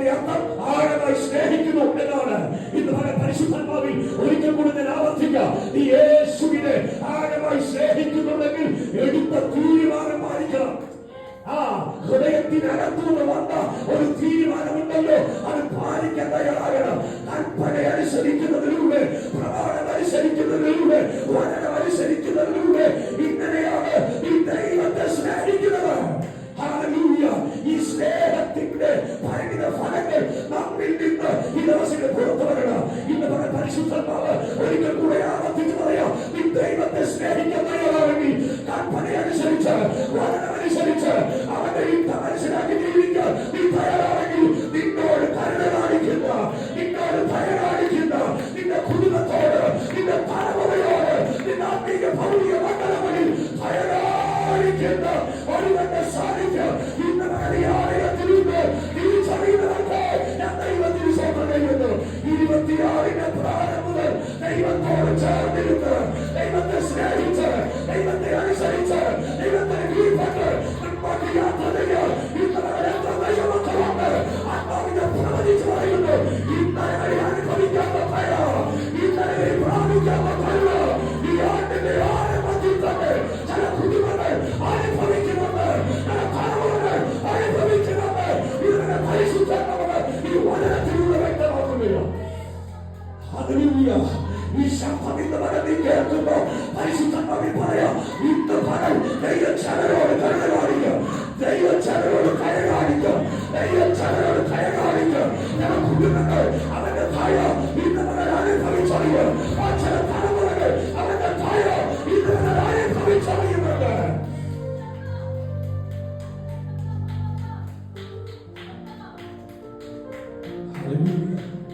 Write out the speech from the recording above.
അതിന്റെ അർത്ഥം ആഴമായി സ്നേഹിക്കുന്നു എന്നാണ്. ഇന്ന് പകൽ പരിശുദ്ധാത്മാവിൽ ഒരിക്കൽ കൂടി ഞാൻ ആവർത്തിക്കാം, നീ യേശുവിനെ ആഴമായി സ്നേഹിക്കുന്നുണ്ടെങ്കിൽ എടുത്ത തീരുമാനം പാലിക്കണം. ഹൃദയത്തിനകത്തുനിന്ന് വന്ന ഒരു തീരുമാനമുണ്ടല്ലോ, അത് പാലിക്കാൻ തയ്യാറാകണം. കൽപ്പന അനുസരിക്കുന്നതിലൂടെ, പ്രമാണം അനുസരിക്കുന്നതിലൂടെ, വചനം അനുസരിക്കുന്നതിലൂടെ ഇങ്ങനെയാണ് ഈ ദൈവത്തെ സ്നേഹിക്കുന്നത്. ഹല്ലേലൂയ. ഈ സ്നേഹത്തിന്റെ പരിണിത ഫലങ്ങൾ നമ്മിൽ നിന്ന് ഈ ദിവസങ്ങളിൽ പുറത്തു വരണം. ഇന്ന് പല പരിശുദ്ധാത്മാവ് ഒരിക്കൽ കൂടെ ആവർത്തിച്ച് പറയാം, നീ ദൈവത്തെ സ്നേഹിക്കാൻ തയ്യാറാണെങ്കിൽ, കൽപ്പന അനുസരിച്ച്, വചനം അനുസരിച്ച്, അവന്റെ യുദ്ധം മനസ്സിലാക്കി ജീവിക്കാൻ നീ തയ്യാറാണെങ്കിൽ, നിന്നോട് കരുണ കാണിക്കുന്ന, നിന്നോട് ദയ കാണിക്കുന്ന, നിന്റെ കുടുംബത്തോട്, നിന്റെ തലമുറയോട്, നിന്റെ ആത്മീയ ഭൗതിക മണ്ഡലങ്ങളിൽ ദയ കാണിക്കുന്ന ഒരുവന്റെ സാന്നിധ്യം ഇന്ന് ആലയത്തിലുണ്ട്. തിരിച്ചറിയുന്നവർക്ക് ഞാൻ ദൈവത്തിന് സ്വന്തം ചെയ്യുന്നു. 26 പ്രാരം മുതൽ ദൈവത്തോട് ചേർന്നിരുന്ന്, ദൈവത്തെ സ്നേഹിച്ച്, ദൈവത്തെ അനുസരിച്ച്, ദൈവത്തിന് കീഴ്പ്പെട്ട് മുൻപോട്ട് യാത്ര ചെയ്യാൻ ഇന്നലെ എത്ര ദൈവമക്കളുണ്ട്. ആത്മാവിനെ പ്രവചിച്ചു പറയുന്നു, ഇന്നലെ അനുഭവിക്കാത്ത ഭയ, ഇന്നലെ പ്രാപിക്കാത്ത ഭയ ഈ ആണ്ടിന്റെ ആരംഭത്തിൽ തന്നെ ചില കുടുംബങ്ങൾ അനുഭവിക്കുന്നുണ്ട്, ചില തലമുറകൾ അനുഭവിക്കുന്നുണ്ട്. ഇതിനെ പരിശുദ്ധമാണ് ഈ വചനത്തിലൂടെ വ്യക്തമാക്കുകയോ. ഹല്ലേലൂയ. ഈ ശബ്ദം ഇന്ന് പകൽ കേൾക്കുമ്പോൾ പരിശുദ്ധമായി പറയാം, ഇന്ന് പകൽ ദൈവജനരോട് കരുണ കാണിക്കും, ദൈവജനരോട് ദയ കാണിക്കും, ദൈവജനരോട് ദയ കാണിക്കും. ചില കുടുംബങ്ങൾ അവന്റെ ദയ ഇന്ന് പകൽ അനുഭവിച്ചറിയും. ചില തലമുറകൾ അവന്റെ ദയ ഇന്ന് പകൽ അനുഭവിച്ചറിയുന്നുണ്ട്. ഹല്ലേലൂയ.